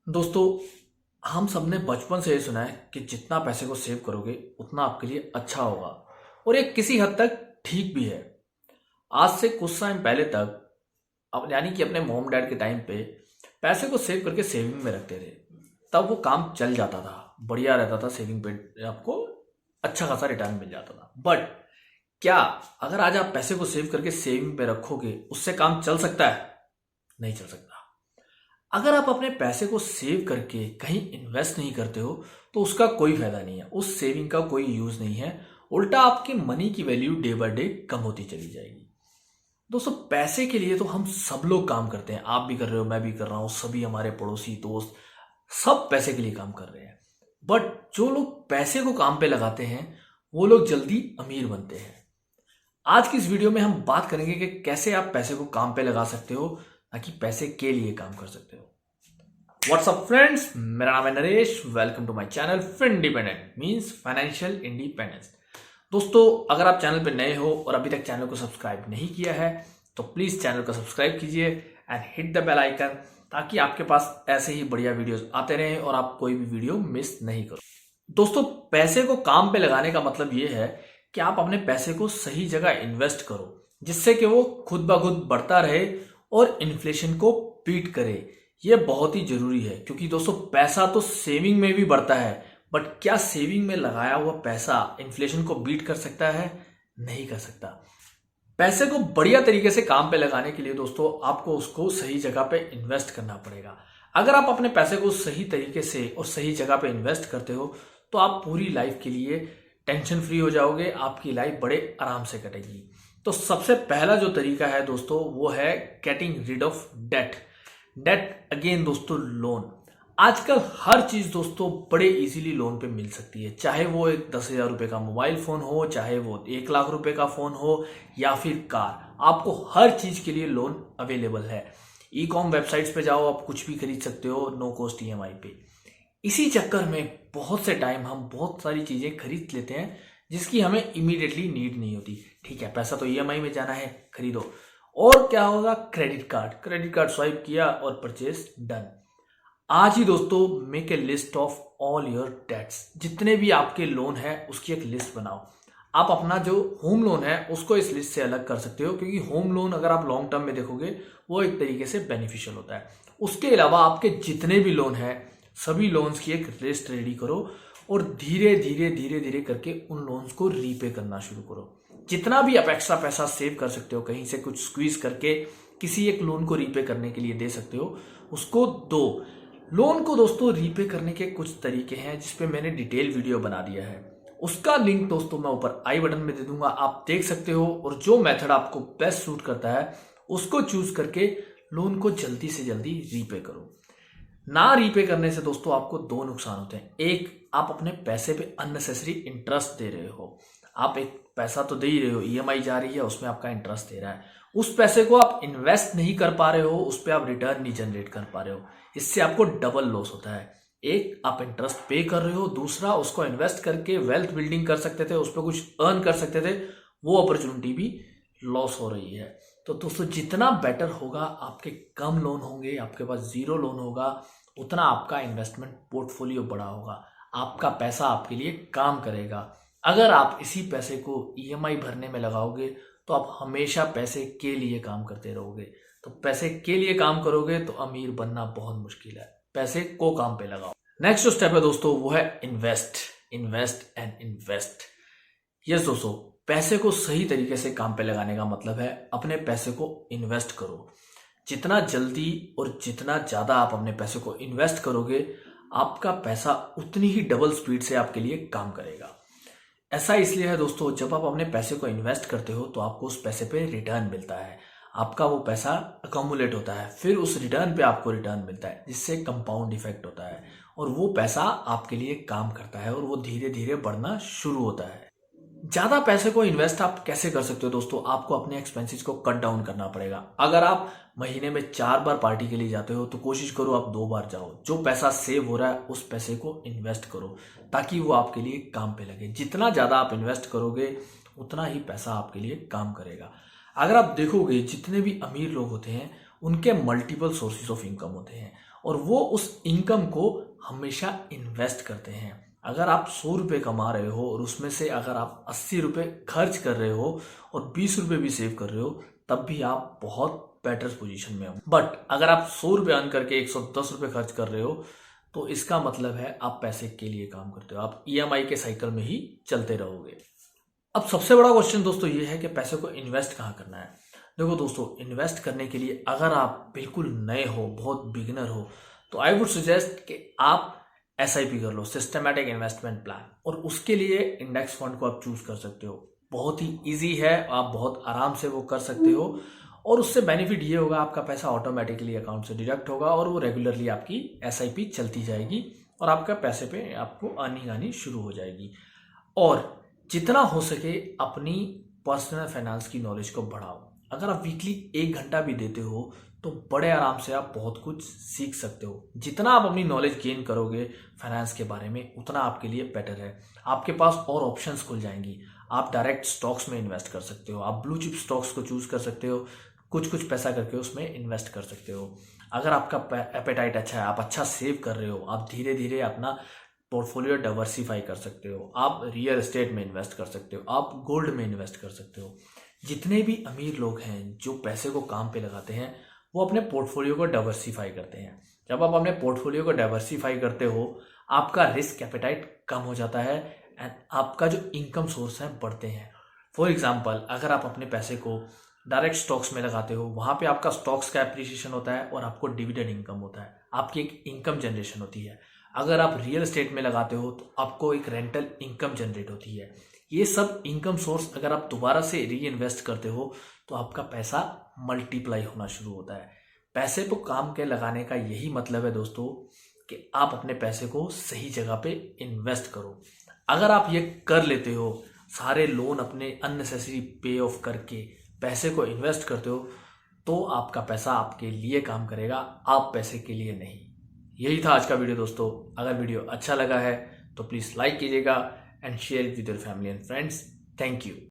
दोस्तों, हम सबने बचपन से ये सुना है कि जितना पैसे को सेव करोगे उतना आपके लिए अच्छा होगा। और ये किसी हद तक ठीक भी है। आज से कुछ टाइम पहले तक यानी कि अपने मॉम डैड के टाइम पे पैसे को सेव करके सेविंग में रखते थे। तब वो काम चल जाता था, बढ़िया रहता था। सेविंग पे आपको अच्छा खासा रिटर्न मिल जाता था। बट क्या अगर आज आप पैसे को सेव करके सेविंग पे रखोगे उससे काम चल सकता है? नहीं चल सकता। अगर आप अपने पैसे को सेव करके कहीं इन्वेस्ट नहीं करते हो तो उसका कोई फायदा नहीं है, उस सेविंग का कोई यूज नहीं है। उल्टा आपकी मनी की वैल्यू डे बाय डे कम होती चली जाएगी। दोस्तों, पैसे के लिए तो हम सब लोग काम करते हैं। आप भी कर रहे हो, मैं भी कर रहा हूं, सभी हमारे पड़ोसी दोस्त सब पैसे के लिए काम कर रहे हैं। बट जो लोग पैसे को काम पे लगाते हैं वो लोग जल्दी अमीर बनते हैं। आज की इस वीडियो में हम बात करेंगे कि कैसे आप पैसे को काम पे लगा सकते हो, ताकि पैसे के लिए काम कर सकते हो। व्हाट्सअप फ्रेंड्स, मेरा नाम है Naresh. Welcome to my channel Findependent means financial independence. दोस्तों, अगर आप चैनल पे नए हो और अभी तक चैनल को सब्सक्राइब नहीं किया है तो प्लीज चैनल को सब्सक्राइब कीजिए and hit the bell icon, ताकि आपके पास ऐसे ही बढ़िया वीडियोस आते रहें और आप कोई भी वीडियो मिस नहीं करो। दोस्तों, पैसे को काम पे लगाने का मतलब ये है कि आप अपने पैसे को सही जगह इन्वेस्ट करो, जिससे कि वो खुद ब खुद बढ़ता रहे और इन्फ्लेशन को बीट करे। ये बहुत ही जरूरी है, क्योंकि दोस्तों पैसा तो सेविंग में भी बढ़ता है, बट क्या सेविंग में लगाया हुआ पैसा इन्फ्लेशन को बीट कर सकता है? नहीं कर सकता। पैसे को बढ़िया तरीके से काम पे लगाने के लिए दोस्तों आपको उसको सही जगह पे इन्वेस्ट करना पड़ेगा। अगर आप अपने पैसे को सही तरीके से और सही जगह पे इन्वेस्ट करते हो तो आप पूरी लाइफ के लिए टेंशन फ्री हो जाओगे, आपकी लाइफ बड़े आराम से कटेगी। तो सबसे पहला जो तरीका है दोस्तों वो है getting rid of debt. Debt again दोस्तों लोन। आजकल हर चीज दोस्तों बड़े इजीली लोन पे मिल सकती है, चाहे वो एक 10,000 रुपए का मोबाइल फोन हो, चाहे वो 1 लाख रुपए का फोन हो या फिर कार। आपको हर चीज के लिए लोन अवेलेबल है। ई कॉम वेबसाइट्स पे जाओ, आप कुछ भी खरीद सकते हो नो कॉस्ट ईएमआई पे। इसी चक्कर में बहुत से टाइम हम बहुत सारी चीजें खरीद लेते हैं जिसकी हमें इमीडिएटली नीड नहीं होती। ठीक है, पैसा तो ईएमआई में जाना है, खरीदो। और क्या होगा? क्रेडिट कार्ड स्वाइप किया और परचेज डन। आज ही दोस्तों make a list of all your debts. जितने भी आपके लोन है उसकी एक लिस्ट बनाओ। आप अपना जो होम लोन है उसको इस लिस्ट से अलग कर सकते हो, क्योंकि होम लोन अगर आप लॉन्ग टर्म में देखोगे वो एक तरीके से बेनिफिशियल होता है। उसके अलावा आपके जितने भी लोन है सभी लोन्स की एक लिस्ट रेडी करो और धीरे धीरे धीरे धीरे करके उन लोन्स को रीपे करना शुरू करो। जितना भी आप एक्स्ट्रा पैसा सेव कर सकते हो, कहीं से कुछ स्क्वीज करके किसी एक लोन को रीपे करने के लिए दे सकते हो, उसको दो। लोन को दोस्तों रीपे करने के कुछ तरीके हैं जिसपे मैंने डिटेल वीडियो बना दिया है। उसका लिंक दोस्तों मैं ऊपर आई बटन में दे दूंगा, आप देख सकते हो। और जो मेथड आपको बेस्ट सूट करता है उसको चूज करके लोन को जल्दी से जल्दी रीपे करो। ना रीपे करने से दोस्तों आपको दो नुकसान होते हैं। एक, आप अपने पैसे पे अननेसेसरी इंटरेस्ट दे रहे हो। आप एक पैसा तो दे ही रहे हो, ईएमआई जा रही है, उसमें आपका इंटरेस्ट दे रहा है। उस पैसे को आप इन्वेस्ट नहीं कर पा रहे हो, उस पर आप रिटर्न नहीं जनरेट कर पा रहे हो। इससे आपको डबल लॉस होता है। एक, आप इंटरेस्ट पे कर रहे हो, दूसरा उसको इन्वेस्ट करके वेल्थ बिल्डिंग कर सकते थे, उस पर कुछ अर्न कर सकते थे, वो अपॉर्चुनिटी भी लॉस हो रही है। तो दोस्तों जितना बेटर होगा, आपके कम लोन होंगे, आपके पास जीरो लोन होगा, उतना आपका इन्वेस्टमेंट पोर्टफोलियो बड़ा होगा, आपका पैसा आपके लिए काम करेगा। अगर आप इसी पैसे को ईएमआई भरने में लगाओगे तो आप हमेशा पैसे के लिए काम करते रहोगे। तो पैसे के लिए काम करोगे तो अमीर बनना बहुत मुश्किल है। पैसे को काम पे लगाओ। नेक्स्ट जो स्टेप है दोस्तों वो है invest. Invest and invest. Yes दोस्तों, पैसे को सही तरीके से काम पे लगाने का मतलब है अपने पैसे को इन्वेस्ट करो। जितना जल्दी और जितना ज्यादा आप अपने पैसे को इन्वेस्ट करोगे, आपका पैसा उतनी ही डबल स्पीड से आपके लिए काम करेगा। ऐसा इसलिए है दोस्तों, जब आप अपने पैसे को इन्वेस्ट करते हो तो आपको उस पैसे पे रिटर्न मिलता है। आपका वो पैसा अकोमुलेट होता है, फिर उस रिटर्न पे आपको रिटर्न मिलता है, जिससे कंपाउंड इफेक्ट होता है और वो पैसा आपके लिए काम करता है और वो धीरे धीरे बढ़ना शुरू होता है। ज्यादा पैसे को इन्वेस्ट आप कैसे कर सकते हो दोस्तों? आपको अपने एक्सपेंसेस को कट डाउन करना पड़ेगा। अगर आप महीने में 4 बार पार्टी के लिए जाते हो तो कोशिश करो आप 2 बार जाओ। जो पैसा सेव हो रहा है उस पैसे को इन्वेस्ट करो, ताकि वो आपके लिए काम पे लगे। जितना ज्यादा आप इन्वेस्ट करोगे उतना ही पैसा आपके लिए काम करेगा। अगर आप देखोगे जितने भी अमीर लोग होते हैं उनके मल्टीपल सोर्सेज ऑफ इनकम होते हैं और वो उस इनकम को हमेशा इन्वेस्ट करते हैं। अगर आप 100 रुपये कमा रहे हो और उसमें से अगर आप 80 रुपये खर्च कर रहे हो और 20 रुपये भी सेव कर रहे हो, तब भी आप बहुत बेटर पोजीशन में हो। बट अगर आप 100 रुपये अर्न करके 110 रुपये खर्च कर रहे हो, तो इसका मतलब है आप पैसे के लिए काम करते हो, आप ईएमआई के साइकिल में ही चलते रहोगे। अब सबसे बड़ा क्वेश्चन दोस्तों ये है कि पैसे को इन्वेस्ट कहाँ करना है। देखो दोस्तों, इन्वेस्ट करने के लिए अगर आप बिल्कुल नए हो, बहुत बिगिनर हो, तो आई वुड सजेस्ट कि आप SIP कर लो, सिस्टमैटिक इन्वेस्टमेंट प्लान, और उसके लिए इंडेक्स फंड को आप चूज कर सकते हो। बहुत ही इजी है, आप बहुत आराम से वो कर सकते हो, और उससे बेनिफिट ये होगा आपका पैसा ऑटोमेटिकली अकाउंट से डिडक्ट होगा और वो रेगुलरली आपकी SIP चलती जाएगी और आपका पैसे पे आपको अर्निंग आनी शुरू हो जाएगी। और जितना हो सके अपनी पर्सनल फाइनेंस की नॉलेज को बढ़ाओ। अगर आप वीकली 1 घंटा भी देते हो तो बड़े आराम से आप बहुत कुछ सीख सकते हो। जितना आप अपनी नॉलेज गेन करोगे फाइनेंस के बारे में, उतना आपके लिए बेटर है। आपके पास और ऑप्शंस खुल जाएंगी। आप डायरेक्ट स्टॉक्स में इन्वेस्ट कर सकते हो, आप ब्लू चिप स्टॉक्स को चूज कर सकते हो, कुछ पैसा करके उसमें इन्वेस्ट कर सकते हो। अगर आपका एपेटाइट अच्छा है, आप अच्छा सेव कर रहे हो, आप धीरे धीरे अपना पोर्टफोलियो डाइवर्सिफाई कर सकते हो। आप रियल एस्टेट में इन्वेस्ट कर सकते हो, आप गोल्ड में इन्वेस्ट कर सकते हो। जितने भी अमीर लोग हैं जो पैसे को काम पे लगाते हैं, वो अपने पोर्टफोलियो को डाइवर्सिफाई करते हैं। जब आप अपने पोर्टफोलियो को डाइवर्सिफाई करते हो, आपका रिस्क एपेटाइट कम हो जाता है एंड आपका जो इनकम सोर्स है बढ़ते हैं। फॉर एग्जाम्पल, अगर आप अपने पैसे को डायरेक्ट स्टॉक्स में लगाते हो, वहां पे आपका स्टॉक्स का एप्रिसिएशन होता है और आपको डिविडेंड इनकम होता है, आपकी एक इनकम जनरेशन होती है। अगर आप रियल एस्टेट में लगाते हो तो आपको एक रेंटल इनकम जनरेट होती है। ये सब इनकम सोर्स अगर आप दोबारा से री इन्वेस्ट करते हो तो आपका पैसा मल्टीप्लाई होना शुरू होता है। पैसे को काम के लगाने का यही मतलब है दोस्तों कि आप अपने पैसे को सही जगह पे इन्वेस्ट करो। अगर आप ये कर लेते हो, सारे लोन अपने अननेसेसरी पे ऑफ करके पैसे को इन्वेस्ट करते हो, तो आपका पैसा आपके लिए काम करेगा, आप पैसे के लिए नहीं। यही था आज का वीडियो दोस्तों। अगर वीडियो अच्छा लगा है तो प्लीज़ लाइक कीजिएगा and share with your family and friends. Thank you.